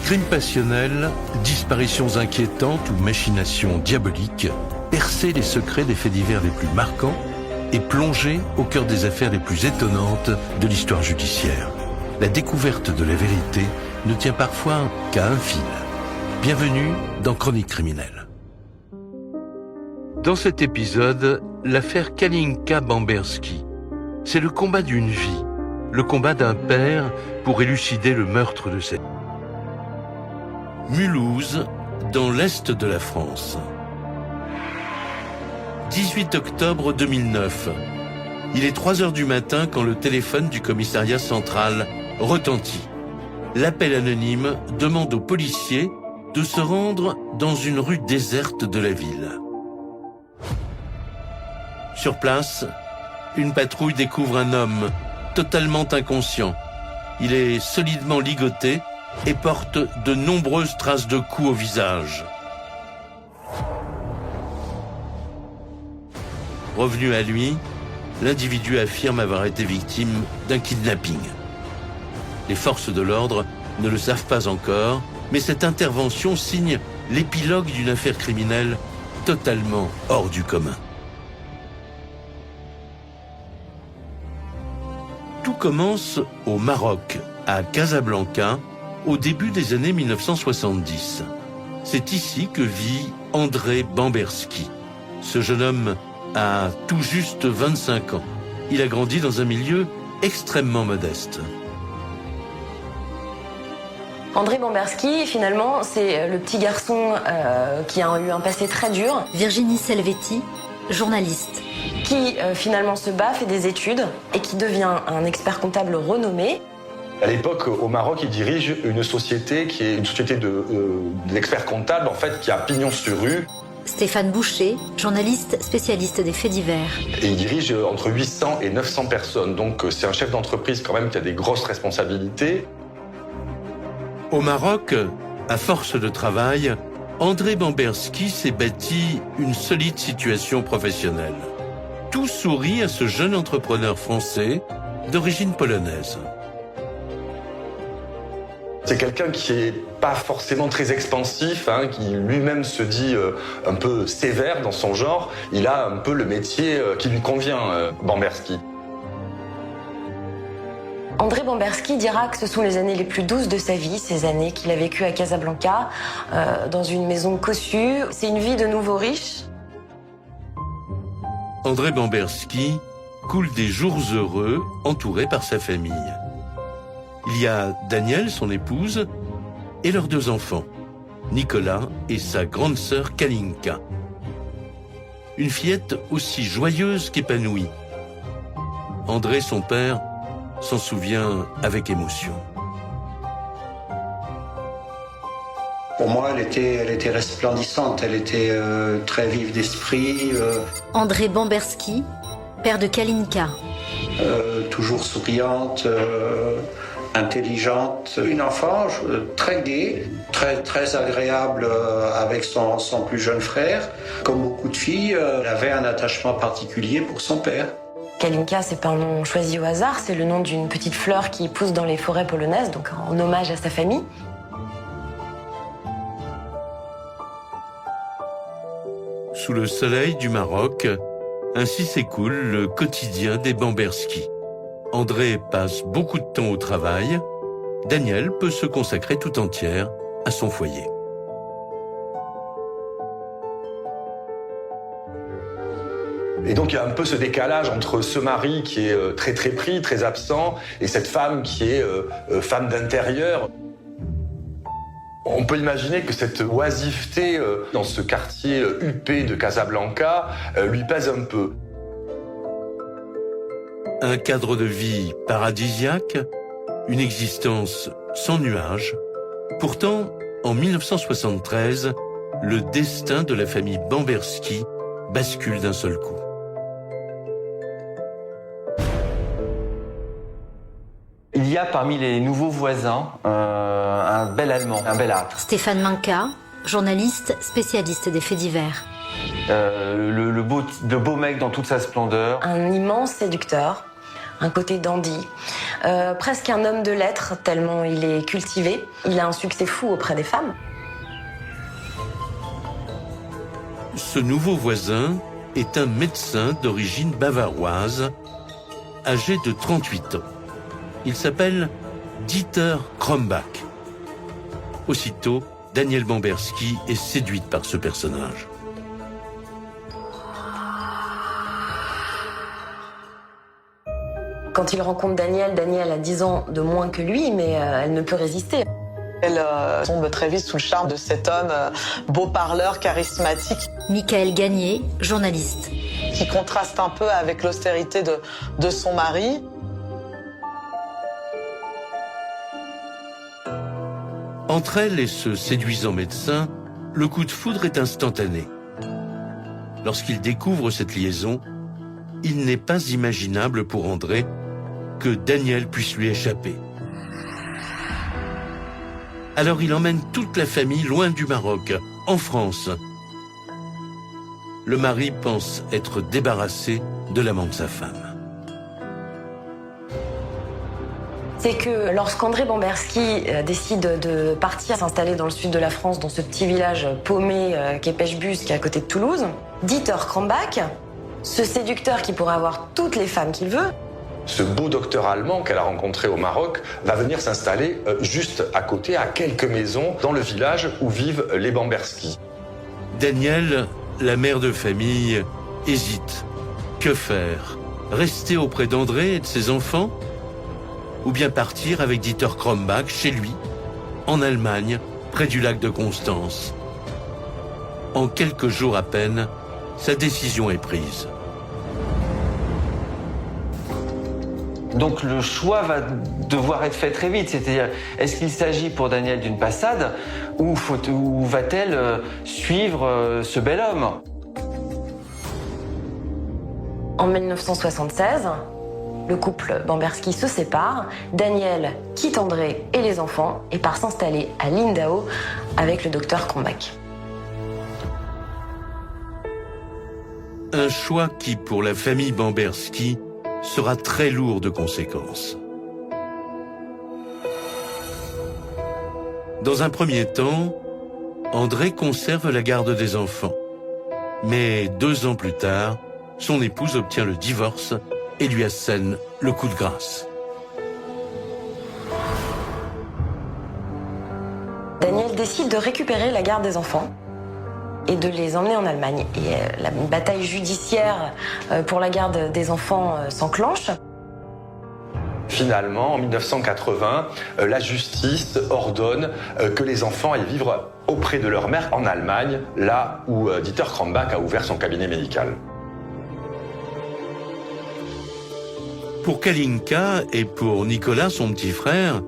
Crimes passionnels, disparitions inquiétantes ou machinations diaboliques, percer les secrets des faits divers les plus marquants et plonger au cœur des affaires les plus étonnantes de l'histoire judiciaire. La découverte de la vérité ne tient parfois qu'à un fil. Bienvenue dans Chronique criminelle. Dans cet épisode, l'affaire Kalinka Bamberski. C'est le combat d'une vie, le combat d'un père pour élucider le meurtre de cette... Mulhouse, dans l'est de la France. 18 octobre 2009. Il est 3 heures du matin quand le téléphone du commissariat central retentit. L'appel anonyme demande aux policiers de se rendre dans une rue déserte de la ville. Sur place, une patrouille découvre un homme totalement inconscient. Il est solidement ligoté et porte de nombreuses traces de coups au visage. Revenu à lui, l'individu affirme avoir été victime d'un kidnapping. Les forces de l'ordre ne le savent pas encore, mais cette intervention signe l'épilogue d'une affaire criminelle totalement hors du commun. Tout commence au Maroc, à Casablanca, au début des années 1970. C'est ici que vit André Bamberski. Ce jeune homme a tout juste 25 ans. Il a grandi dans un milieu extrêmement modeste. André Bamberski, finalement, c'est le petit garçon qui a eu un passé très dur. Virginie Selvetti, journaliste. Qui finalement se bat, fait des études et qui devient un expert comptable renommé. À l'époque, au Maroc, il dirige une société qui est une société d'experts comptables, en fait, qui a pignon sur rue. Stéphane Boucher, journaliste spécialiste des faits divers. Et il dirige entre 800 et 900 personnes. Donc c'est un chef d'entreprise quand même qui a des grosses responsabilités. Au Maroc, à force de travail, André Bamberski s'est bâti une solide situation professionnelle. Tout sourit à ce jeune entrepreneur français d'origine polonaise. C'est quelqu'un qui est pas forcément très expansif, qui lui-même se dit un peu sévère dans son genre. Il a un peu le métier qui lui convient, Bamberski. André Bamberski dira que ce sont les années les plus douces de sa vie, ces années qu'il a vécues à Casablanca, dans une maison cossue. C'est une vie de nouveau riche. André Bamberski coule des jours heureux, entouré par sa famille. Il y a Danielle, son épouse, et leurs 2 enfants, Nicolas et sa grande sœur Kalinka. Une fillette aussi joyeuse qu'épanouie. André, son père, s'en souvient avec émotion. Pour moi, elle était resplendissante, elle était très vive d'esprit. André Bamberski, père de Kalinka. Toujours souriante, intelligente. Une enfant très gaie, très agréable avec son plus jeune frère. Comme beaucoup de filles, elle avait un attachement particulier pour son père. Kalinka, c'est pas un nom choisi au hasard, c'est le nom d'une petite fleur qui pousse dans les forêts polonaises, donc en hommage à sa famille. Sous le soleil du Maroc, ainsi s'écoule le quotidien des Bamberski. André passe beaucoup de temps au travail. Danielle peut se consacrer tout entière à son foyer. Et donc il y a un peu ce décalage entre ce mari qui est très pris, très absent, et cette femme qui est femme d'intérieur. On peut imaginer que cette oisiveté dans ce quartier huppé de Casablanca lui pèse un peu. Un cadre de vie paradisiaque, une existence sans nuages. Pourtant, en 1973, le destin de la famille Bamberski bascule d'un seul coup. Il y a parmi les nouveaux voisins un bel Allemand, un bel âtre. Stéphane Manka, journaliste spécialiste des faits divers. Le beau mec dans toute sa splendeur. Un immense séducteur, un côté dandy, presque un homme de lettres, tellement il est cultivé. Il a un succès fou auprès des femmes. Ce nouveau voisin est un médecin d'origine bavaroise, âgé de 38 ans. Il s'appelle Dieter Krombach. Aussitôt, Danielle Bamberski est séduite par ce personnage. Quand il rencontre Danielle, Danielle a 10 ans de moins que lui, mais elle ne peut résister. Elle tombe très vite sous le charme de cet homme beau parleur, charismatique. Michael Gagné, journaliste. Qui contraste un peu avec l'austérité de son mari. Entre elle et ce séduisant médecin, le coup de foudre est instantané. Lorsqu'il découvre cette liaison, il n'est pas imaginable pour André que Danielle puisse lui échapper. Alors il emmène toute la famille loin du Maroc, en France. Le mari pense être débarrassé de l'amant de sa femme. C'est que lorsqu'André Bamberski décide de partir s'installer dans le sud de la France, dans ce petit village paumé qu'est Pechbus, qui est à côté de Toulouse, Dieter Krombach, ce séducteur qui pourrait avoir toutes les femmes qu'il veut, ce beau docteur allemand qu'elle a rencontré au Maroc va venir s'installer juste à côté, à quelques maisons, dans le village où vivent les Bamberski. Danielle, la mère de famille, hésite. Que faire? Rester auprès d'André et de ses enfants? Ou bien partir avec Dieter Krombach chez lui, en Allemagne, près du lac de Constance? En quelques jours à peine, sa décision est prise. Donc le choix va devoir être fait très vite. C'est-à-dire, est-ce qu'il s'agit pour Danielle d'une passade ou va-t-elle suivre ce bel homme? En 1976, le couple Bamberski se sépare. Danielle quitte André et les enfants et part s'installer à Lindau avec le docteur Krombach. Un choix qui, pour la famille Bamberski, sera très lourd de conséquences. Dans un premier temps, André conserve la garde des enfants. Mais 2 ans plus tard, son épouse obtient le divorce et lui assène le coup de grâce. Danielle décide de récupérer la garde des enfants et de les emmener en Allemagne. Et la bataille judiciaire pour la garde des enfants s'enclenche. Finalement, en 1980, la justice ordonne que les enfants aillent vivre auprès de leur mère en Allemagne, là où Dieter Krombach a ouvert son cabinet médical. Pour Kalinka et pour Nicolas, son petit frère,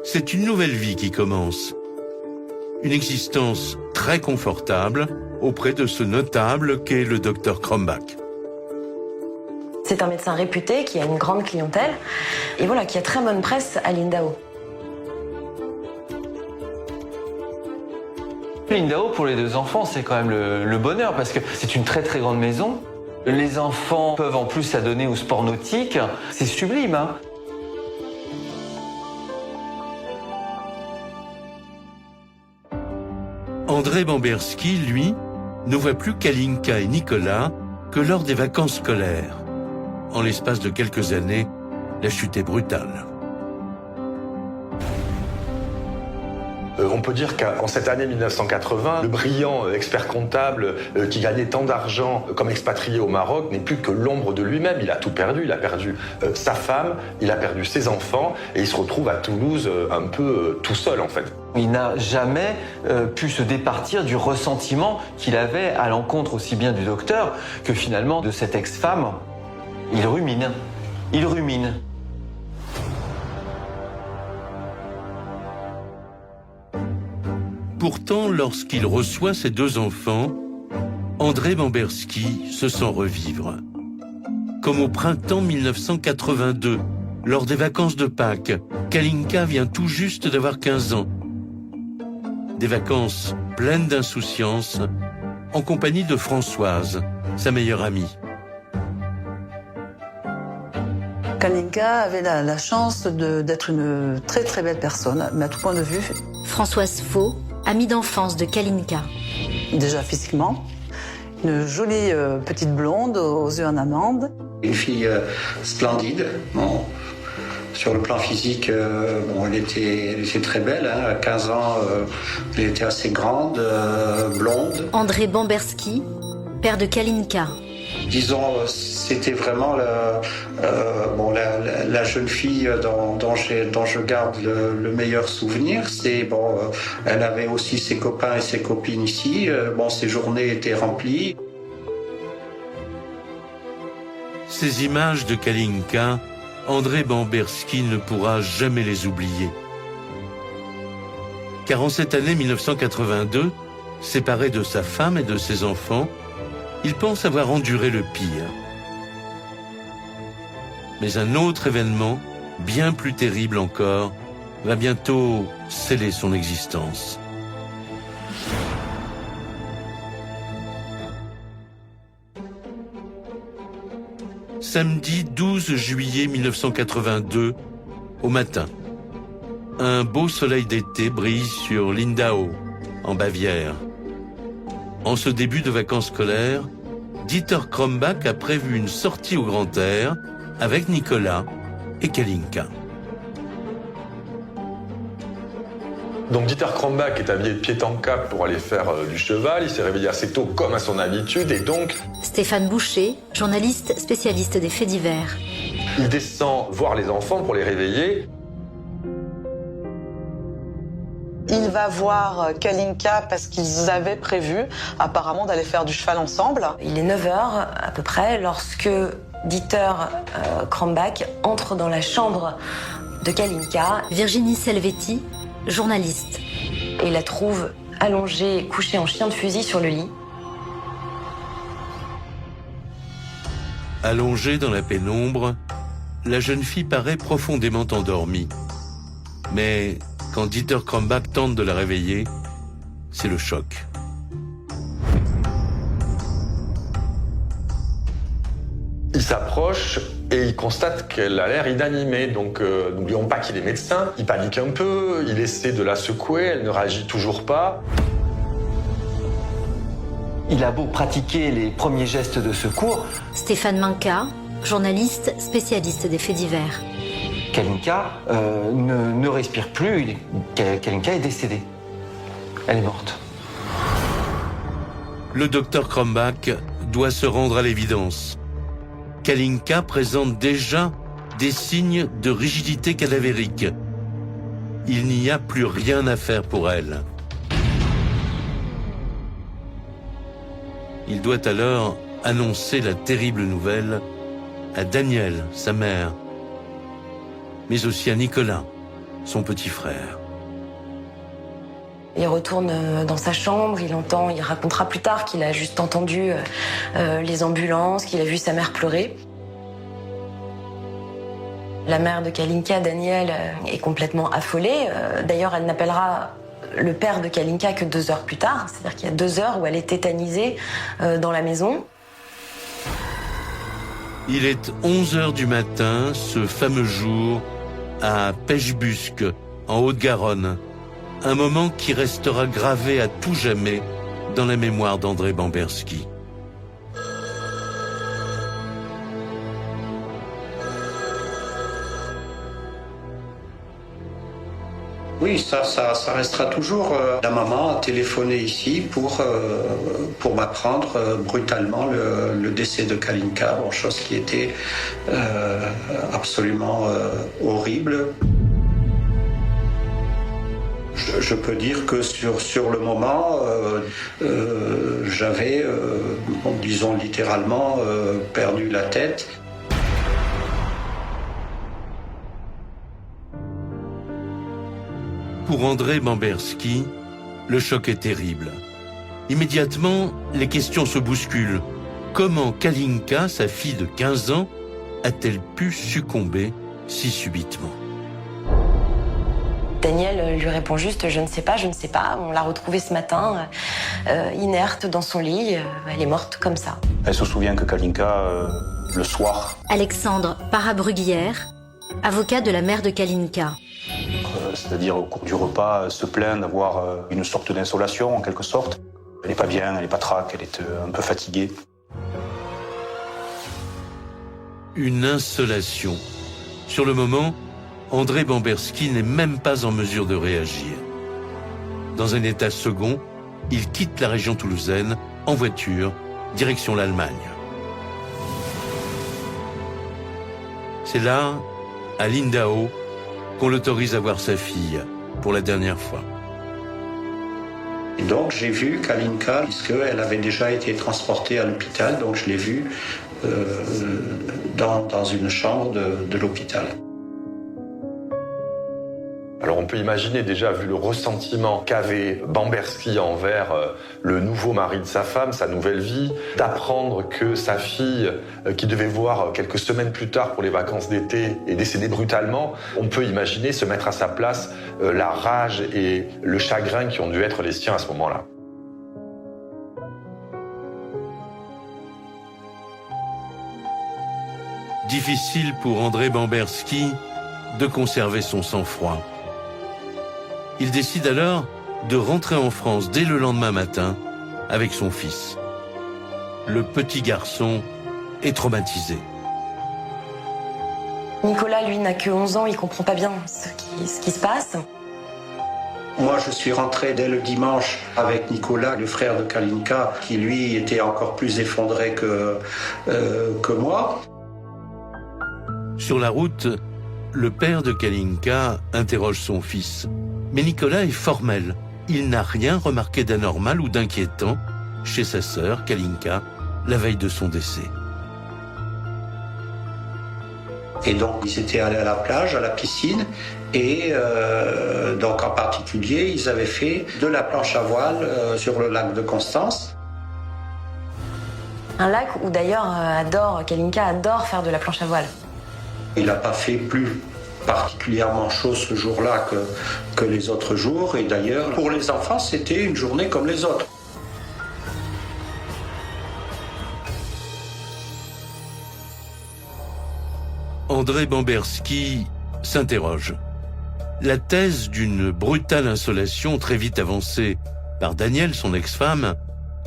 c'est une nouvelle vie qui commence. Une existence très confortable auprès de ce notable qu'est le docteur Krombach. C'est un médecin réputé qui a une grande clientèle et voilà, qui a très bonne presse à Lindau. Lindau, pour les 2 enfants, c'est quand même le bonheur parce que c'est une très très grande maison. Les enfants peuvent en plus s'adonner au sport nautique. C'est sublime, hein. André Bamberski, lui, ne voit plus Kalinka et Nicolas que lors des vacances scolaires. En l'espace de quelques années, la chute est brutale. On peut dire qu'en cette année 1980, le brillant expert comptable qui gagnait tant d'argent comme expatrié au Maroc n'est plus que l'ombre de lui-même. Il a tout perdu. Il a perdu sa femme, il a perdu ses enfants et il se retrouve à Toulouse un peu tout seul en fait. Il n'a jamais pu se départir du ressentiment qu'il avait à l'encontre aussi bien du docteur que finalement de cette ex-femme. Il rumine. Il rumine. Pourtant, lorsqu'il reçoit ses 2 enfants, André Bamberski se sent revivre. Comme au printemps 1982, lors des vacances de Pâques, Kalinka vient tout juste d'avoir 15 ans. Des vacances pleines d'insouciance, en compagnie de Françoise, sa meilleure amie. Kalinka avait la chance d'être une très très belle personne, mais à tout point de vue. Françoise Faux, amie d'enfance de Kalinka. Déjà physiquement, une jolie petite blonde aux yeux en amande. Une fille splendide. Bon, sur le plan physique, elle était très belle. Hein. À 15 ans, elle était assez grande, blonde. André Bamberski, père de Kalinka. Disons, c'était vraiment la jeune fille dont je garde le meilleur souvenir. Elle avait aussi ses copains et ses copines ici. Ses journées étaient remplies. Ces images de Kalinka, André Bamberski ne pourra jamais les oublier. Car en cette année 1982, séparé de sa femme et de ses enfants, il pense avoir enduré le pire. Mais un autre événement, bien plus terrible encore, va bientôt sceller son existence. Samedi 12 juillet 1982, au matin, un beau soleil d'été brille sur Lindau, en Bavière. En ce début de vacances scolaires, Dieter Krombach a prévu une sortie au grand air avec Nicolas et Kalinka. Donc Dieter Krombach est habillé de pied en cap pour aller faire du cheval. Il s'est réveillé assez tôt comme à son habitude et donc... Stéphane Boucher, journaliste spécialiste des faits divers. Il descend voir les enfants pour les réveiller. Il va voir Kalinka parce qu'ils avaient prévu apparemment d'aller faire du cheval ensemble. Il est 9h à peu près lorsque Dieter Krombach entre dans la chambre de Kalinka. Virginie Selvetti, journaliste. Et la trouve allongée, couchée en chien de fusil sur le lit. Allongée dans la pénombre, la jeune fille paraît profondément endormie. Mais quand Dieter Krombach tente de la réveiller, c'est le choc. Il s'approche et il constate qu'elle a l'air inanimée. Donc, n'oublions pas qu'il est médecin. Il panique un peu, il essaie de la secouer, elle ne réagit toujours pas. Il a beau pratiquer les premiers gestes de secours. Stéphane Manka, journaliste spécialiste des faits divers. Kalinka ne respire plus. Kalinka est décédée. Elle est morte. Le docteur Krombach doit se rendre à l'évidence. Kalinka présente déjà des signes de rigidité cadavérique. Il n'y a plus rien à faire pour elle. Il doit alors annoncer la terrible nouvelle à Daniel, sa mère, mais aussi à Nicolas, son petit frère. Il retourne dans sa chambre, il racontera plus tard qu'il a juste entendu les ambulances, qu'il a vu sa mère pleurer. La mère de Kalinka, Daniel, est complètement affolée. D'ailleurs, elle n'appellera le père de Kalinka que 2 heures plus tard. C'est-à-dire qu'il y a 2 heures où elle est tétanisée dans la maison. Il est 11h du matin, ce fameux jour, à Pechbusc, en Haute-Garonne. Un moment qui restera gravé à tout jamais dans la mémoire d'André Bamberski. Oui, ça restera toujours. La maman a téléphoné ici pour m'apprendre brutalement le décès de Kalinka, chose qui était absolument horrible. Je peux dire que sur le moment, j'avais, disons littéralement, perdu la tête. Pour André Bamberski, le choc est terrible. Immédiatement, les questions se bousculent. Comment Kalinka, sa fille de 15 ans, a-t-elle pu succomber si subitement ? Daniel lui répond juste « je ne sais pas, on l'a retrouvée ce matin, inerte dans son lit, elle est morte comme ça ». Elle se souvient que Kalinka, le soir... Alexandre Parabruguière, avocat de la mère de Kalinka. C'est-à-dire au cours du repas, se plaint d'avoir une sorte d'insolation en quelque sorte. Elle n'est pas bien, elle n'est pas traque, elle est un peu fatiguée. Une insolation. Sur le moment, André Bamberski n'est même pas en mesure de réagir. Dans un état second, il quitte la région toulousaine en voiture, direction l'Allemagne. C'est là, à Lindau, qu'on l'autorise à voir sa fille pour la dernière fois. Et donc j'ai vu Kalinka, puisqu'elle avait déjà été transportée à l'hôpital, donc je l'ai vue dans une chambre de l'hôpital. Alors on peut imaginer déjà, vu le ressentiment qu'avait Bamberski envers le nouveau mari de sa femme, sa nouvelle vie, d'apprendre que sa fille, qui devait voir quelques semaines plus tard pour les vacances d'été, est décédée brutalement, on peut imaginer se mettre à sa place la rage et le chagrin qui ont dû être les siens à ce moment-là. Difficile pour André Bamberski de conserver son sang-froid. Il décide alors de rentrer en France dès le lendemain matin avec son fils. Le petit garçon est traumatisé. Nicolas, lui, n'a que 11 ans, il comprend pas bien ce qui se passe. Moi, je suis rentré dès le dimanche avec Nicolas, le frère de Kalinka, qui lui était encore plus effondré que moi. Sur la route, le père de Kalinka interroge son fils. Mais Nicolas est formel. Il n'a rien remarqué d'anormal ou d'inquiétant chez sa sœur, Kalinka, la veille de son décès. Et donc, ils étaient allés à la plage, à la piscine, et donc en particulier, ils avaient fait de la planche à voile sur le lac de Constance. Un lac où d'ailleurs Kalinka adore faire de la planche à voile. Il n'a pas fait plus particulièrement chaud ce jour-là que les autres jours. Et d'ailleurs, pour les enfants, c'était une journée comme les autres. André Bamberski s'interroge. La thèse d'une brutale insolation très vite avancée par Daniel, son ex-femme,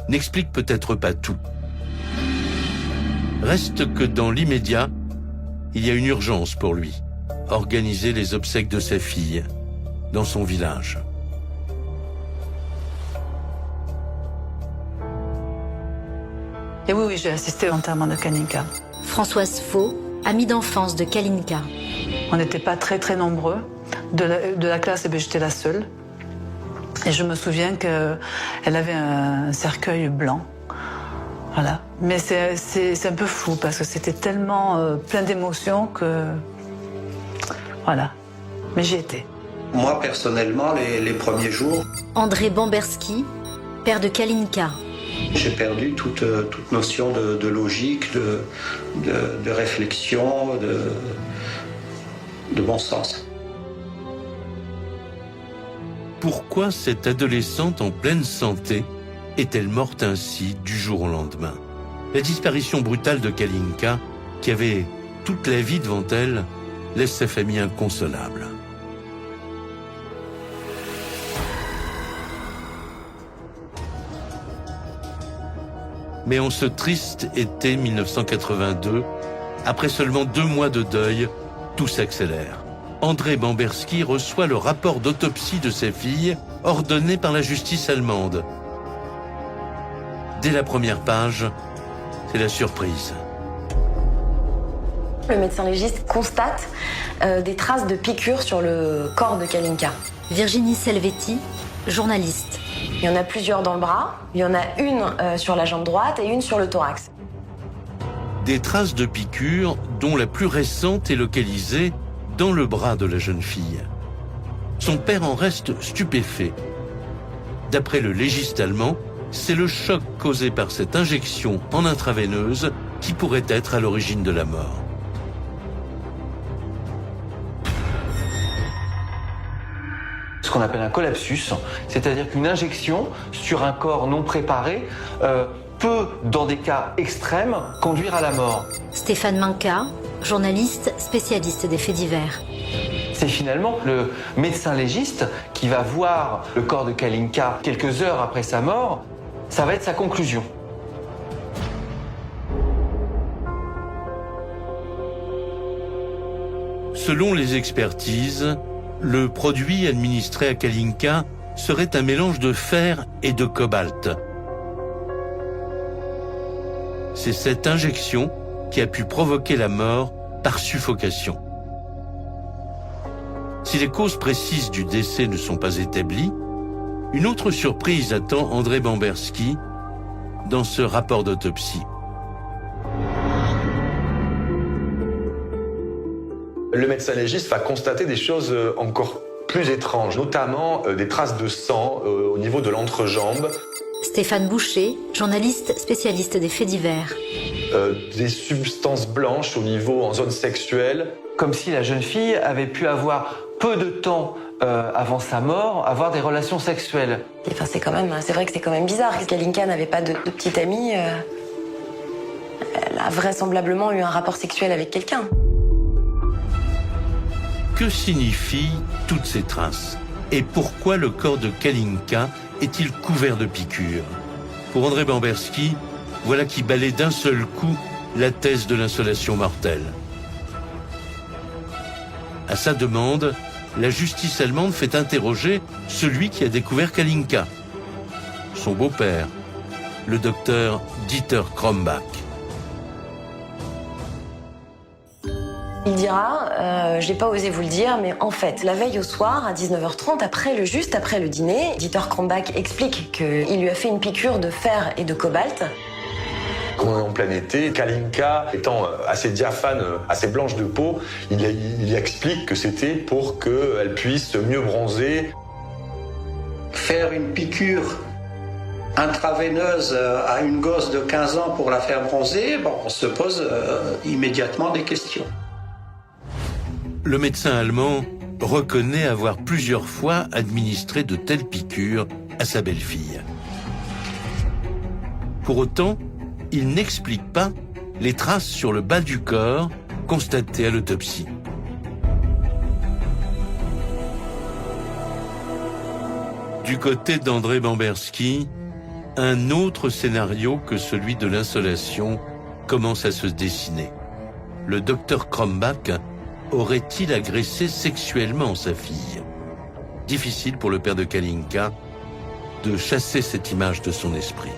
n'explique peut-être pas tout. Reste que dans l'immédiat, il y a une urgence pour lui. Organiser les obsèques de sa fille dans son village. Et oui, j'ai assisté à l'enterrement de Kalinka. Françoise Faux, amie d'enfance de Kalinka. On n'était pas très nombreux. De la classe, j'étais la seule. Et je me souviens qu'elle avait un cercueil blanc. Voilà. Mais c'est un peu fou parce que c'était tellement plein d'émotions que... Voilà. Mais j'y étais. Moi, personnellement, les premiers jours... André Bamberski, père de Kalinka. J'ai perdu toute notion de logique, de réflexion, de bon sens. Pourquoi cette adolescente en pleine santé est-elle morte ainsi du jour au lendemain? La disparition brutale de Kalinka, qui avait toute la vie devant elle, laisse sa famille inconsolable. Mais en ce triste été 1982, après seulement 2 mois de deuil, tout s'accélère. André Bamberski reçoit le rapport d'autopsie de sa fille, ordonné par la justice allemande. Dès la première page, c'est la surprise. Le médecin légiste constate des traces de piqûres sur le corps de Kalinka. Virginie Selvetti, journaliste. Il y en a plusieurs dans le bras, il y en a une sur la jambe droite et une sur le thorax. Des traces de piqûres dont la plus récente est localisée dans le bras de la jeune fille. Son père en reste stupéfait. D'après le légiste allemand, c'est le choc causé par cette injection en intraveineuse qui pourrait être à l'origine de la mort. qu'on appelle un collapsus, c'est-à-dire qu'une injection sur un corps non préparé peut, dans des cas extrêmes, conduire à la mort. Stéphane Manka, journaliste spécialiste des faits divers. C'est finalement le médecin légiste qui va voir le corps de Kalinka quelques heures après sa mort. Ça va être sa conclusion. Selon les expertises, le produit administré à Kalinka serait un mélange de fer et de cobalt. C'est cette injection qui a pu provoquer la mort par suffocation. Si les causes précises du décès ne sont pas établies, une autre surprise attend André Bamberski dans ce rapport d'autopsie. Le médecin légiste va constater des choses encore plus étranges, notamment des traces de sang au niveau de l'entrejambe. Stéphane Boucher, journaliste spécialiste des faits divers. Des substances blanches au niveau en zone sexuelle. Comme si la jeune fille avait pu avoir peu de temps avant sa mort, avoir des relations sexuelles. Enfin, c'est vrai que c'est quand même bizarre. Kalinka n'avait pas de petite amie. Elle a vraisemblablement eu un rapport sexuel avec quelqu'un. Que signifient toutes ces traces? Et pourquoi le corps de Kalinka est-il couvert de piqûres? Pour André Bamberski, voilà qui balaie d'un seul coup la thèse de l'insolation mortelle. À sa demande, la justice allemande fait interroger celui qui a découvert Kalinka, son beau-père, le docteur Dieter Krombach. Il dira, j'ai pas osé vous le dire, mais en fait, la veille au soir, à 19h30, juste après le dîner, Dieter Krombach explique qu'il lui a fait une piqûre de fer et de cobalt. Quand on est en plein été, Kalinka, étant assez diaphane, assez blanche de peau, il explique que c'était pour qu'elle puisse mieux bronzer. Faire une piqûre intraveineuse à une gosse de 15 ans pour la faire bronzer, on se pose immédiatement des questions. Le médecin allemand reconnaît avoir plusieurs fois administré de telles piqûres à sa belle-fille. Pour autant, il n'explique pas les traces sur le bas du corps constatées à l'autopsie. Du côté d'André Bamberski, un autre scénario que celui de l'insolation commence à se dessiner. Le docteur Krombach aurait-il agressé sexuellement sa fille? Difficile pour le père de Kalinka de chasser cette image de son esprit.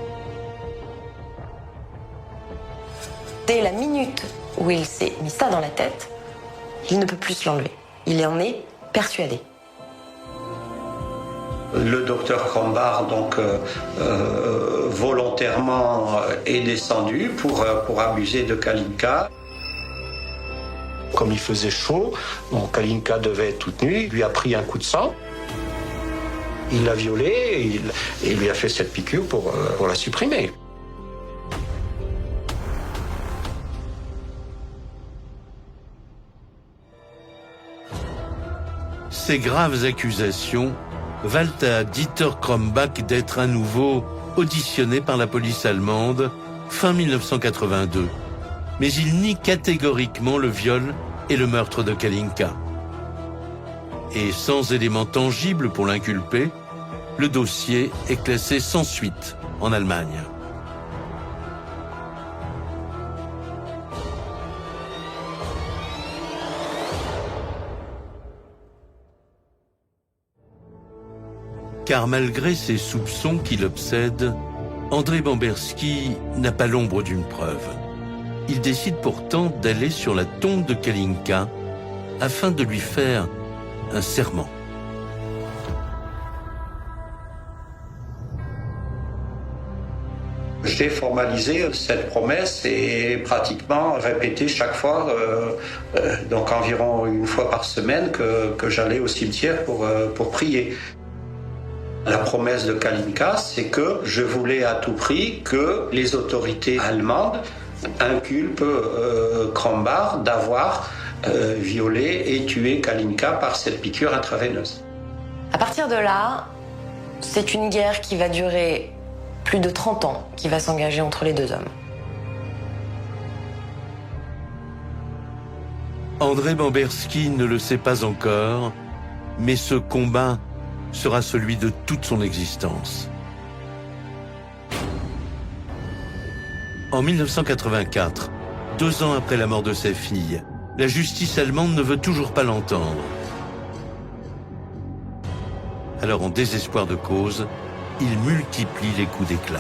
Dès la minute où il s'est mis ça dans la tête, il ne peut plus se l'enlever. Il en est persuadé. Le docteur Krombach, donc, volontairement est descendu pour abuser de Kalinka. Comme il faisait chaud, Kalinka devait être toute nue, il lui a pris un coup de sang. Il l'a violée et il lui a fait cette piqûre pour la supprimer. Ces graves accusations valent à Dieter Krombach d'être à nouveau auditionné par la police allemande fin 1982. Mais il nie catégoriquement le viol et le meurtre de Kalinka. Et sans éléments tangibles pour l'inculper, le dossier est classé sans suite en Allemagne. Car malgré ces soupçons qui l'obsèdent, André Bamberski n'a pas l'ombre d'une preuve. Il décide pourtant d'aller sur la tombe de Kalinka afin de lui faire un serment. J'ai formalisé cette promesse et pratiquement répété chaque fois, donc environ une fois par semaine, que j'allais au cimetière pour prier. La promesse de Kalinka, c'est que je voulais à tout prix que les autorités allemandes inculpent Krombach d'avoir violé et tué Kalinka par cette piqûre intraveineuse. À partir de là, c'est une guerre qui va durer plus de 30 ans, qui va s'engager entre les deux hommes. André Bamberski ne le sait pas encore, mais ce combat sera celui de toute son existence. En 1984, 2 ans après la mort de sa fille, la justice allemande ne veut toujours pas l'entendre. Alors, en désespoir de cause, il multiplie les coups d'éclat.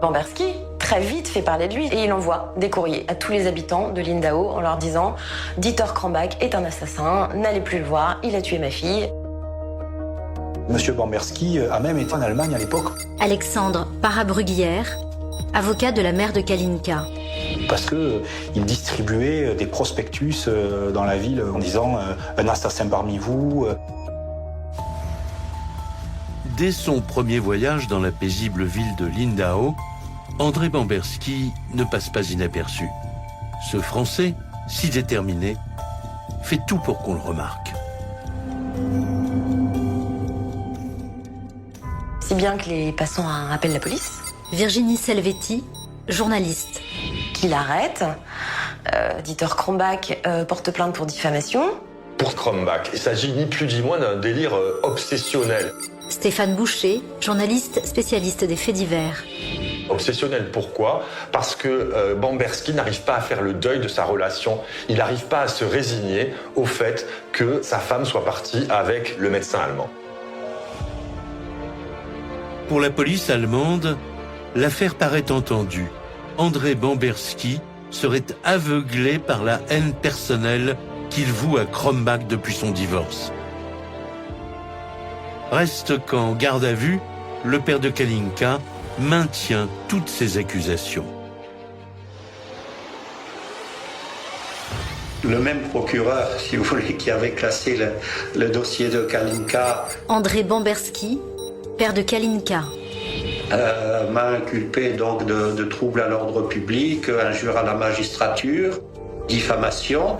Bamberski, très vite, fait parler de lui et il envoie des courriers à tous les habitants de Lindau en leur disant « Dieter Krambach est un assassin, n'allez plus le voir, il a tué ma fille ». Monsieur Bamberski a même été en Allemagne à l'époque. Alexandre Parabruguière, avocat de la mère de Kalinka. Parce qu'il distribuait des prospectus dans la ville en disant « un assassin parmi vous ». Dès son premier voyage dans la paisible ville de Lindau, André Bamberski ne passe pas inaperçu. Ce Français, si déterminé, fait tout pour qu'on le remarque. Si bien que les passants appellent la police. Virginie Selvetti, journaliste. Qui l'arrête. Dieter Krambach porte plainte pour diffamation. Pour Krambach, il s'agit ni plus ni moins d'un délire obsessionnel. Stéphane Boucher, journaliste spécialiste des faits divers. Obsessionnel, pourquoi? Parce que Bamberski n'arrive pas à faire le deuil de sa relation. Il n'arrive pas à se résigner au fait que sa femme soit partie avec le médecin allemand. Pour la police allemande, l'affaire paraît entendue. André Bamberski serait aveuglé par la haine personnelle qu'il voue à Krambach depuis son divorce. Reste qu'en garde à vue, le père de Kalinka maintient toutes ces accusations. Le même procureur, si vous voulez, qui avait classé le dossier de Kalinka, André Bamberski, père de Kalinka, m'a inculpé donc de troubles à l'ordre public, injure à la magistrature, diffamation.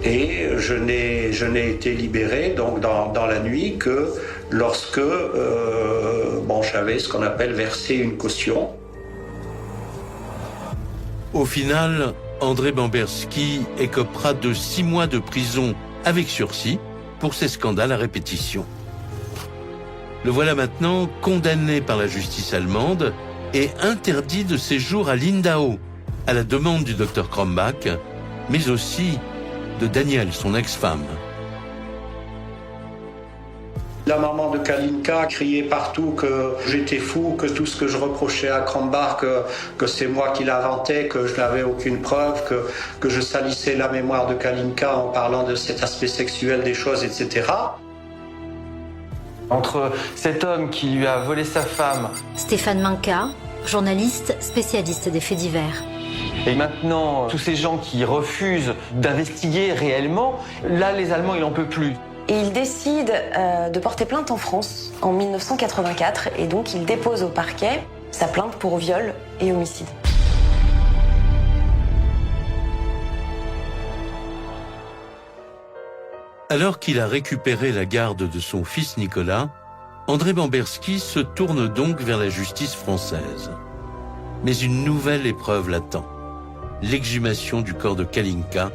Et je n'ai été libéré donc dans la nuit que lorsque j'avais ce qu'on appelle versé une caution. Au final, André Bamberski écopera de 6 mois de prison avec sursis pour ces scandales à répétition. Le voilà maintenant condamné par la justice allemande et interdit de séjour à Lindau, à la demande du docteur Krambach, mais aussi de Danielle, son ex-femme. La maman de Kalinka criait partout que j'étais fou, que tout ce que je reprochais à Krambach, que c'est moi qui l'inventais, que je n'avais aucune preuve, que je salissais la mémoire de Kalinka en parlant de cet aspect sexuel des choses, etc. Entre cet homme qui lui a volé sa femme... Stéphane Manka, journaliste spécialiste des faits divers. Et maintenant, tous ces gens qui refusent d'investiguer réellement, là, les Allemands, ils n'en peuvent plus. Et il décide de porter plainte en France en 1984 et donc il dépose au parquet sa plainte pour viol et homicide. Alors qu'il a récupéré la garde de son fils Nicolas, André Bamberski se tourne donc vers la justice française. Mais une nouvelle épreuve l'attend. L'exhumation du corps de Kalinka,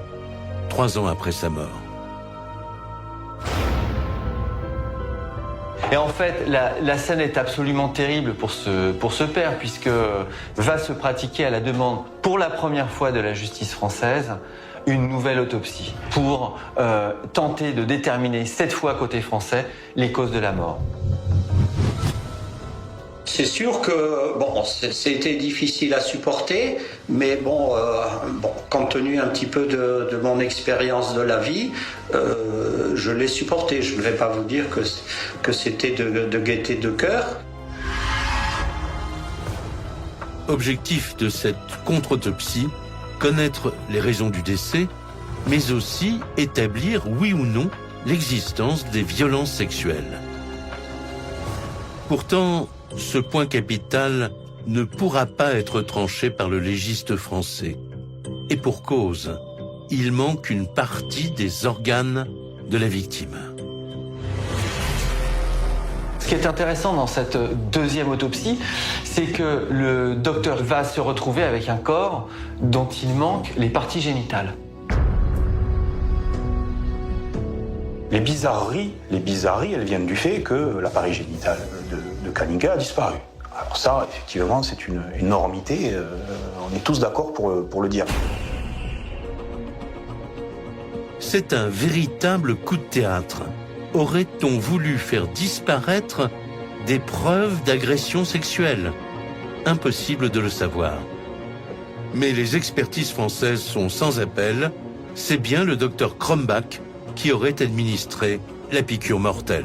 3 ans après sa mort. Et en fait, la scène est absolument terrible pour ce père, puisque va se pratiquer à la demande, pour la première fois de la justice française, une nouvelle autopsie, pour tenter de déterminer, cette fois côté français, les causes de la mort. C'est sûr que c'était difficile à supporter, mais compte tenu un petit peu de mon expérience de la vie, je l'ai supporté. Je ne vais pas vous dire que c'était de gaieté de cœur. Objectif de cette contre-autopsie, connaître les raisons du décès, mais aussi établir, oui ou non, l'existence des violences sexuelles. Pourtant, ce point capital ne pourra pas être tranché par le légiste français. Et pour cause, il manque une partie des organes de la victime. Ce qui est intéressant dans cette deuxième autopsie, c'est que le docteur va se retrouver avec un corps dont il manque les parties génitales. Les bizarreries, elles viennent du fait que l'appareil génital de Kalinka a disparu. Alors ça, effectivement, c'est une énormité, on est tous d'accord pour le dire. C'est un véritable coup de théâtre. Aurait-on voulu faire disparaître des preuves d'agression sexuelle? Impossible de le savoir. Mais les expertises françaises sont sans appel. C'est bien le docteur Krombach qui aurait administré la piqûre mortelle.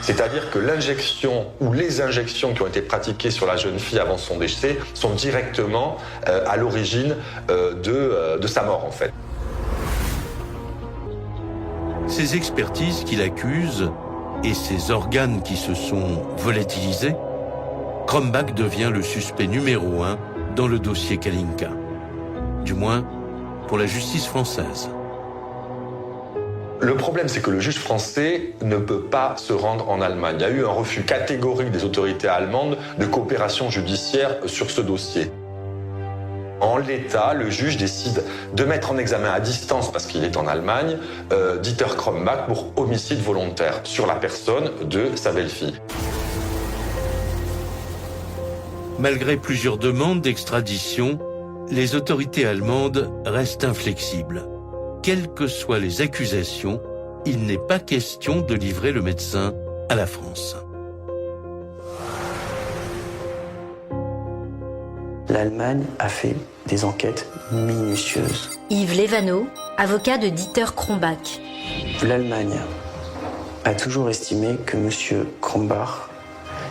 C'est-à-dire que l'injection ou les injections qui ont été pratiquées sur la jeune fille avant son décès sont directement à l'origine de sa mort, en fait. Ces expertises qu'il accuse et ces organes qui se sont volatilisés, Krombach devient le suspect numéro 1 dans le dossier Kalinka. Du moins, pour la justice française. Le problème, c'est que le juge français ne peut pas se rendre en Allemagne. Il y a eu un refus catégorique des autorités allemandes de coopération judiciaire sur ce dossier. En l'état, le juge décide de mettre en examen à distance, parce qu'il est en Allemagne, Dieter Krombach pour homicide volontaire sur la personne de sa belle-fille. Malgré plusieurs demandes d'extradition, les autorités allemandes restent inflexibles. Quelles que soient les accusations, il n'est pas question de livrer le médecin à la France. L'Allemagne a fait des enquêtes minutieuses. Yves Lévanneau, avocat de Dieter Krombach. L'Allemagne a toujours estimé que M. Krombach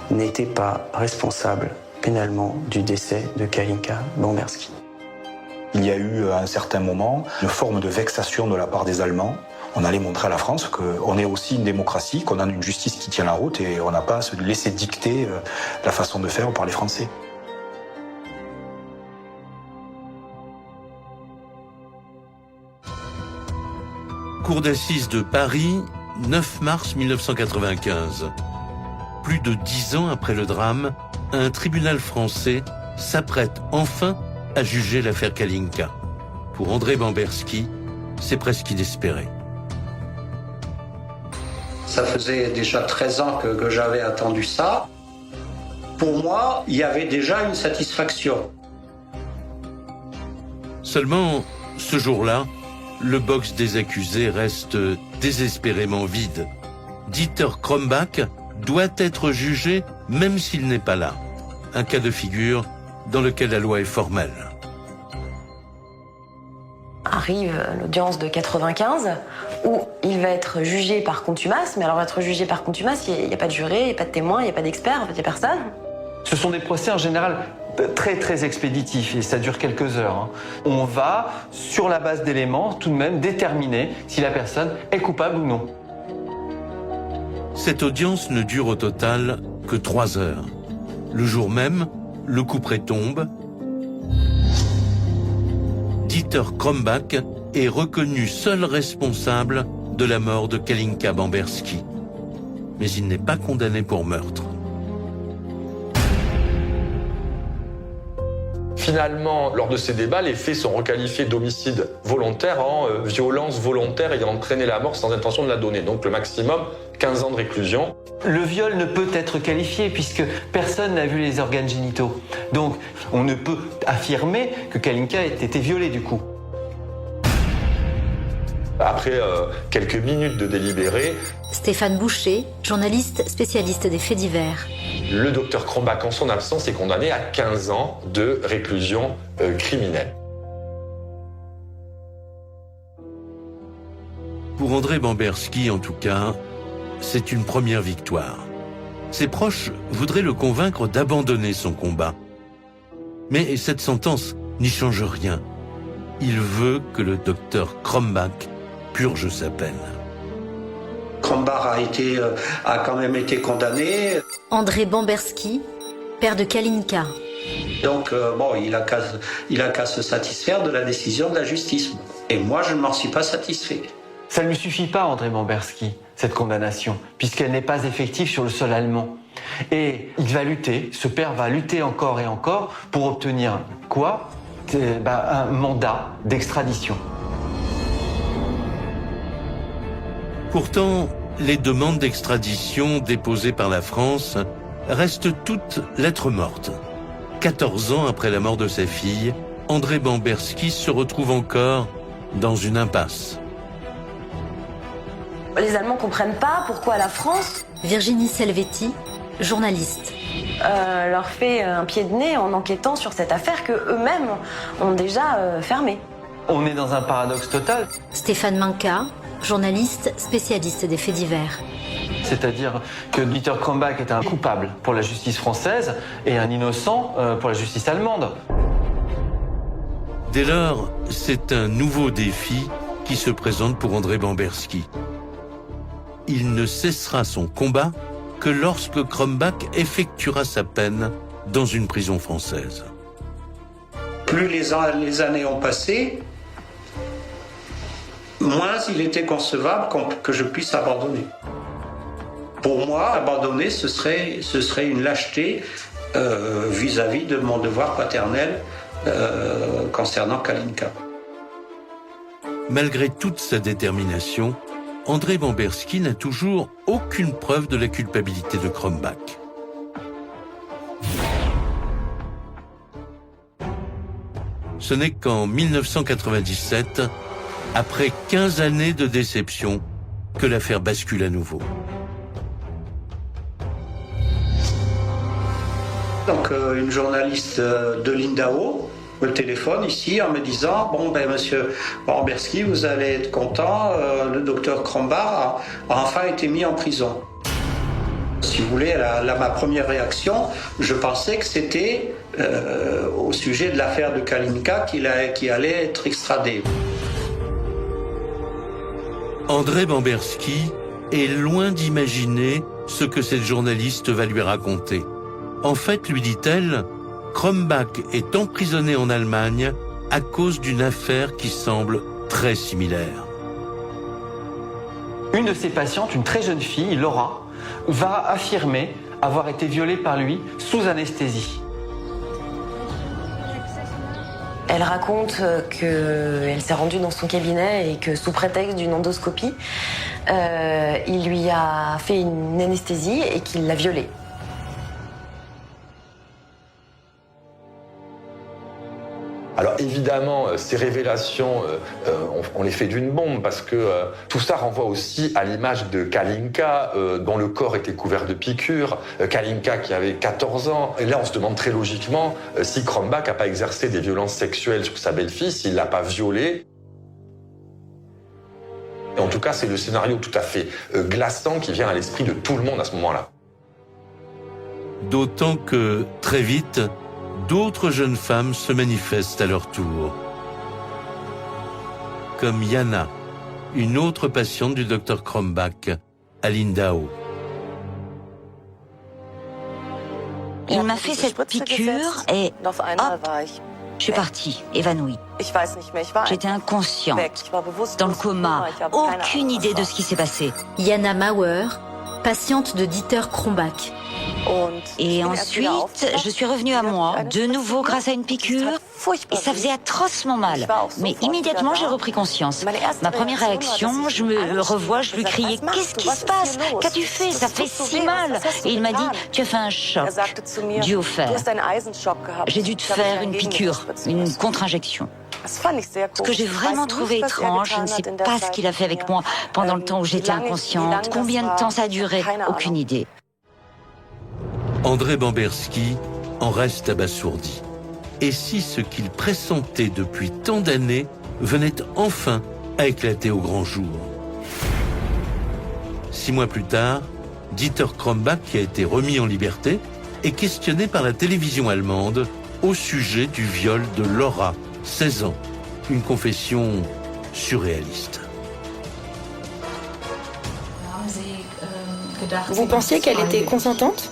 n'était pas responsable pénalement du décès de Kalinka Bomberski. Il y a eu à un certain moment une forme de vexation de la part des Allemands. On allait montrer à la France qu'on est aussi une démocratie, qu'on a une justice qui tient la route et on n'a pas à se laisser dicter la façon de faire par les Français. Cour d'assises de Paris, 9 mars 1995. Plus de 10 ans après le drame, un tribunal français s'apprête enfin à juger l'affaire Kalinka. Pour André Bomberski, c'est presque inespéré. Ça faisait déjà 13 ans que j'avais attendu ça. Pour moi, il y avait déjà une satisfaction. Seulement, ce jour-là, le box des accusés reste désespérément vide. Dieter Krombach doit être jugé même s'il n'est pas là. Un cas de figure dans lequel la loi est formelle. Arrive l'audience de 95 où il va être jugé par contumace. Mais alors être jugé par contumace, il n'y a pas de juré, il n'y a pas de témoin, il n'y a pas d'expert, en fait, il n'y a personne. Ce sont des procès en général très très expéditifs et ça dure quelques heures. On va, sur la base d'éléments, tout de même déterminer si la personne est coupable ou non. Cette audience ne dure au total que 3 heures. Le jour même, le couperet tombe. Dieter Krombach est reconnu seul responsable de la mort de Kalinka Bomberski. Mais il n'est pas condamné pour meurtre. Finalement, lors de ces débats, les faits sont requalifiés d'homicide volontaire en violence volontaire ayant entraîné la mort sans intention de la donner. Donc le maximum, 15 ans de réclusion. Le viol ne peut être qualifié puisque personne n'a vu les organes génitaux. Donc on ne peut affirmer que Kalinka ait été violée du coup. Après quelques minutes de délibéré, Stéphane Boucher, journaliste spécialiste des faits divers. Le docteur Krombach, en son absence, est condamné à 15 ans de réclusion criminelle. Pour André Bomberski, en tout cas, c'est une première victoire. Ses proches voudraient le convaincre d'abandonner son combat. Mais cette sentence n'y change rien. Il veut que le docteur Krombach purge sa peine. Krombach a quand même été condamné. André Bomberski, père de Kalinka. Donc bon, il a qu'à se satisfaire de la décision de la justice. Et moi, je ne m'en suis pas satisfait. Ça ne lui suffit pas, André Bamberski, cette condamnation, puisqu'elle n'est pas effective sur le sol allemand. Et il va lutter, ce père va lutter encore et encore pour obtenir quoi ? Un mandat d'extradition. Pourtant, les demandes d'extradition déposées par la France restent toutes lettres mortes. 14 ans après la mort de sa fille, André Bamberski se retrouve encore dans une impasse. Les Allemands comprennent pas pourquoi la France, Virginie Selvetti, journaliste. leur fait un pied de nez en enquêtant sur cette affaire que eux-mêmes ont déjà fermée. On est dans un paradoxe total. Stéphane Manka, journaliste spécialiste des faits divers. C'est-à-dire que Dieter Krombach est un coupable pour la justice française et un innocent pour la justice allemande. Dès lors, c'est un nouveau défi qui se présente pour André Bamberski. Il ne cessera son combat que lorsque Krombach effectuera sa peine dans une prison française. Plus les années ont passé, moins il était concevable que je puisse abandonner. Pour moi, abandonner, ce serait une lâcheté vis-à-vis de mon devoir paternel concernant Kalinka. Malgré toute sa détermination, André Bamberski n'a toujours aucune preuve de la culpabilité de Krombach. Ce n'est qu'en 1997, après 15 années de déception, que l'affaire bascule à nouveau. Donc une journaliste de Lindau me téléphone ici en me disant « Bon, monsieur Bamberski, vous allez être content, le docteur Krombach a enfin été mis en prison. » Si vous voulez, ma première réaction, je pensais que c'était au sujet de l'affaire de Kalinka qui allait être extradé. André Bamberski est loin d'imaginer ce que cette journaliste va lui raconter. En fait, lui dit-elle, Krombach est emprisonné en Allemagne à cause d'une affaire qui semble très similaire. Une de ses patientes, une très jeune fille, Laura, va affirmer avoir été violée par lui sous anesthésie. Elle raconte qu'elle s'est rendue dans son cabinet et que sous prétexte d'une endoscopie, il lui a fait une anesthésie et qu'il l'a violée. Alors évidemment, ces révélations, on les fait d'une bombe parce que tout ça renvoie aussi à l'image de Kalinka, dont le corps était couvert de piqûres. Kalinka qui avait 14 ans. Et là, on se demande très logiquement si Krombach n'a pas exercé des violences sexuelles sur sa belle-fille, s'il l'a pas violée. Et en tout cas, c'est le scénario tout à fait glaçant qui vient à l'esprit de tout le monde à ce moment-là. D'autant que, très vite, d'autres jeunes femmes se manifestent à leur tour. Comme Yana, une autre patiente du docteur Krombach à Lindau. Il m'a fait cette piqûre et hop, je suis partie, évanouie. J'étais inconsciente, dans le coma, aucune idée de ce qui s'est passé. Yana Mauer, patiente de Dieter Krombach. Et ensuite, je suis revenue à moi, de nouveau grâce à une piqûre, et ça faisait atrocement mal. Mais immédiatement, j'ai repris conscience. Ma première réaction, je me revois, je lui criais « Qu'est-ce qui se passe? Qu'as-tu fait? Ça fait si mal !» Et il m'a dit « Tu as fait un choc, dû au fer. J'ai dû te faire une piqûre, une contre-injection. » Ce que j'ai vraiment trouvé étrange, je ne sais pas ce qu'il a fait avec moi pendant le temps où j'étais inconsciente, combien de temps ça a duré, aucune idée. André Bamberski en reste abasourdi. Et si ce qu'il pressentait depuis tant d'années venait enfin à éclater au grand jour? 6 mois plus tard, Dieter Krombach, qui a été remis en liberté, est questionné par la télévision allemande au sujet du viol de Laura, 16 ans. Une confession surréaliste. Vous pensiez qu'elle était consentante ?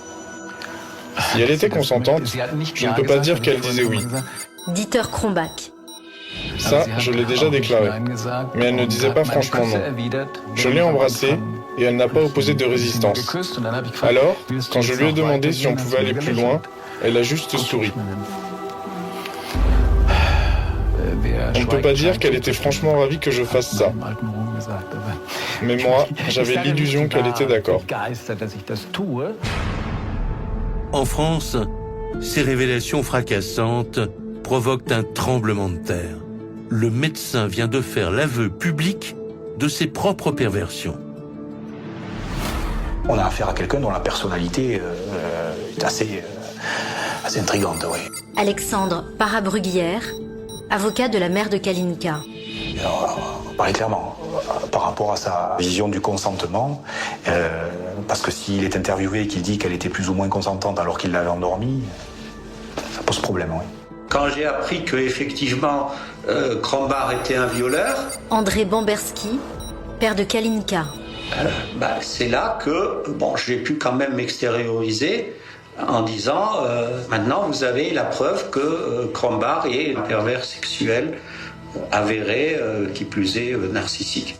Si elle était consentante, je ne peux pas dire qu'elle disait oui. Dieter Krombach. Ça, je l'ai déjà déclaré. Mais elle ne disait pas franchement non. Je l'ai embrassée et elle n'a pas opposé de résistance. Alors, quand je lui ai demandé si on pouvait aller plus loin, elle a juste souri. On ne peut pas dire qu'elle était franchement ravie que je fasse ça. Mais moi, j'avais l'illusion qu'elle était d'accord. En France, ces révélations fracassantes provoquent un tremblement de terre. Le médecin vient de faire l'aveu public de ses propres perversions. On a affaire à quelqu'un dont la personnalité est assez intrigante, oui. Alexandre Parabruguière, avocat de la mère de Kalinka. On va parler clairement par rapport à sa vision du consentement, parce que s'il est interviewé et qu'il dit qu'elle était plus ou moins consentante alors qu'il l'avait endormie, ça pose problème, oui. Quand j'ai appris qu'effectivement Krombach était un violeur, André Bamberski, père de Kalinka. C'est là que j'ai pu quand même m'extérioriser en disant maintenant vous avez la preuve que Krombach est un pervers sexuel avéré, qui plus est narcissique.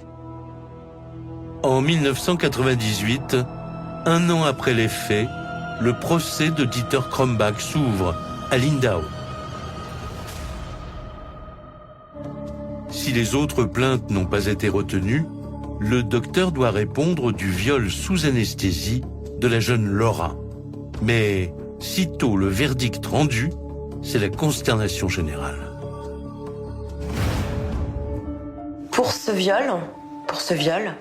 En 1998, un an après les faits, le procès de Dieter Krombach s'ouvre à Lindau. Si les autres plaintes n'ont pas été retenues, le docteur doit répondre du viol sous anesthésie de la jeune Laura. Mais sitôt le verdict rendu, c'est la consternation générale. Pour ce viol,